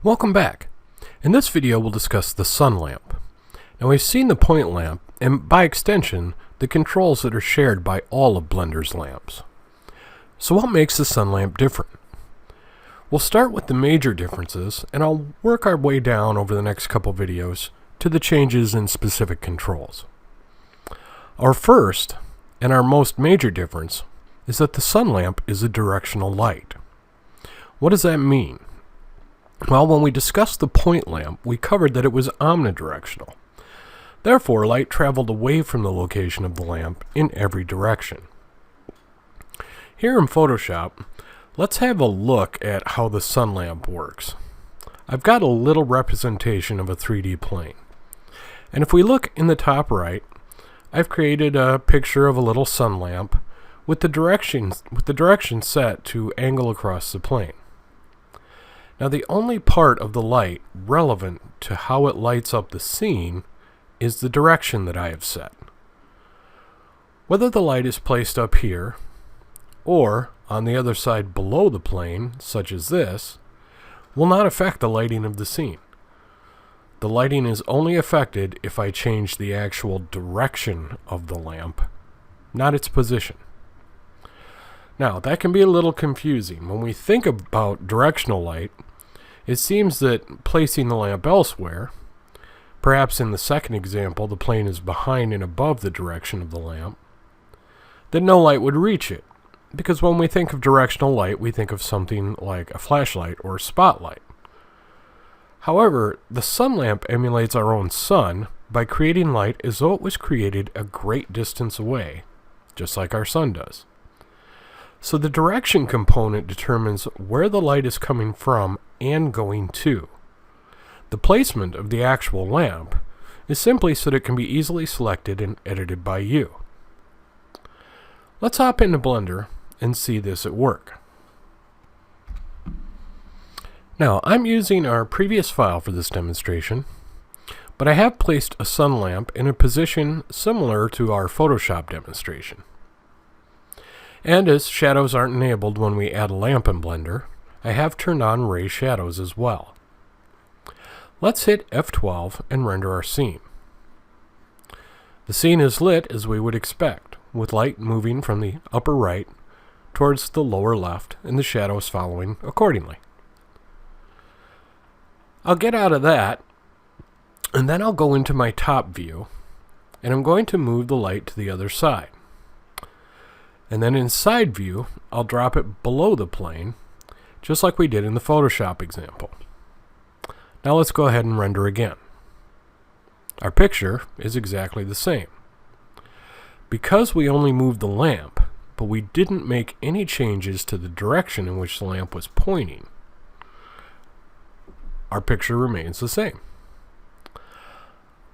Welcome back. In this video we'll discuss the sun lamp. Now we've seen the point lamp and by extension the controls that are shared by all of Blender's lamps. So what makes the sun lamp different? We'll start with the major differences and I'll work our way down over the next couple videos to the changes in specific controls. Our first and our most major difference is that the sun lamp is a directional light. What does that mean? Well, when we discussed the point lamp, we covered that it was omnidirectional. Therefore, light traveled away from the location of the lamp in every direction. Here in Photoshop, let's have a look at how the sun lamp works. I've got a little representation of a 3D plane. And if we look in the top right, I've created a picture of a little sun lamp with the direction set to angle across the plane. Now the only part of the light relevant to how it lights up the scene is the direction that I have set. Whether the light is placed up here or on the other side below the plane, such as this, will not affect the lighting of the scene. The lighting is only affected if I change the actual direction of the lamp, not its position. Now, that can be a little confusing. When we think about directional light, it seems that placing the lamp elsewhere, perhaps in the second example the plane is behind and above the direction of the lamp, then no light would reach it. Because when we think of directional light, we think of something like a flashlight or a spotlight. However, the sun lamp emulates our own sun by creating light as though it was created a great distance away, just like our sun does. So the direction component determines where the light is coming from and going to. The placement of the actual lamp is simply so that it can be easily selected and edited by you. Let's hop into Blender and see this at work. Now, I'm using our previous file for this demonstration, but I have placed a sun lamp in a position similar to our Photoshop demonstration. And as shadows aren't enabled when we add a lamp in Blender, I have turned on ray shadows as well. Let's hit F12 and render our scene. The scene is lit as we would expect, with light moving from the upper right towards the lower left and the shadows following accordingly. I'll get out of that, and then I'll go into my top view, and I'm going to move the light to the other side. And then in side view, I'll drop it below the plane, just like we did in the Photoshop example. Now let's go ahead and render again. Our picture is exactly the same. Because we only moved the lamp, but we didn't make any changes to the direction in which the lamp was pointing, our picture remains the same.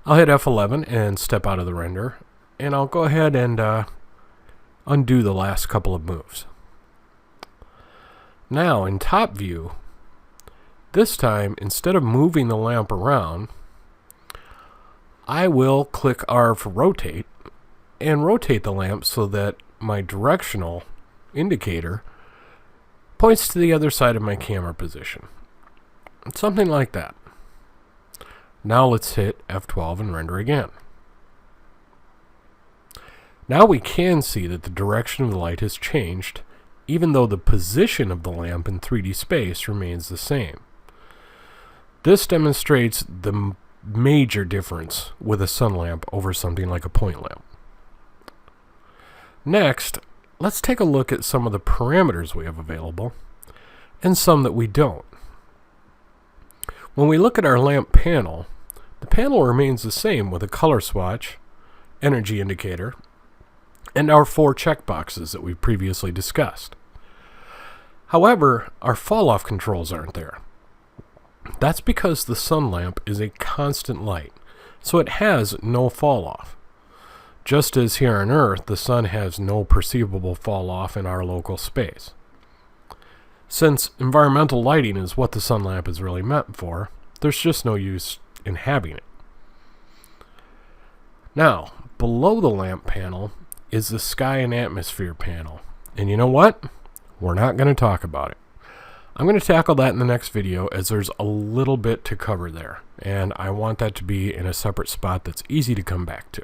I'll hit F11 and step out of the render, and I'll go ahead and undo the last couple of moves. Now in top view, this time instead of moving the lamp around, I will click R for rotate and rotate the lamp so that my directional indicator points to the other side of my camera position. Something like that. Now let's hit F12 and render again. Now we can see that the direction of the light has changed, even though the position of the lamp in 3D space remains the same. This demonstrates the major difference with a sun lamp over something like a point lamp. Next, let's take a look at some of the parameters we have available, and some that we don't. When we look at our lamp panel, the panel remains the same with a color swatch, energy indicator, and our 4 checkboxes that we've previously discussed. However, our fall-off controls aren't there. That's because the sun lamp is a constant light, so it has no fall-off. Just as here on Earth, the sun has no perceivable fall-off in our local space. Since environmental lighting is what the sun lamp is really meant for, there's just no use in having it. Now, below the lamp panel is the sky and atmosphere panel. And you know what? We're not going to talk about it. I'm going to tackle that in the next video, as there's a little bit to cover there, and I want that to be in a separate spot that's easy to come back to.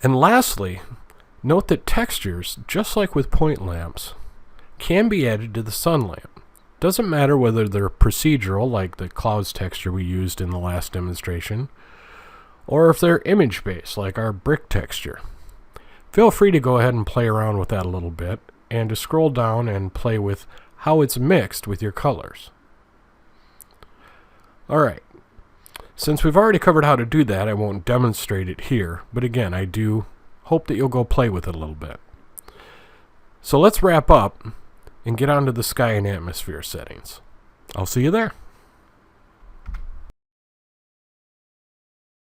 And lastly, note that textures, just like with point lamps, can be added to the sun lamp. Doesn't matter whether they're procedural, like the clouds texture we used in the last demonstration, or if they're image-based, like our brick texture. Feel free to go ahead and play around with that a little bit, and to scroll down and play with how it's mixed with your colors. Alright, since we've already covered how to do that, I won't demonstrate it here, but again, I do hope that you'll go play with it a little bit. So let's wrap up and get on to the sky and atmosphere settings. I'll see you there.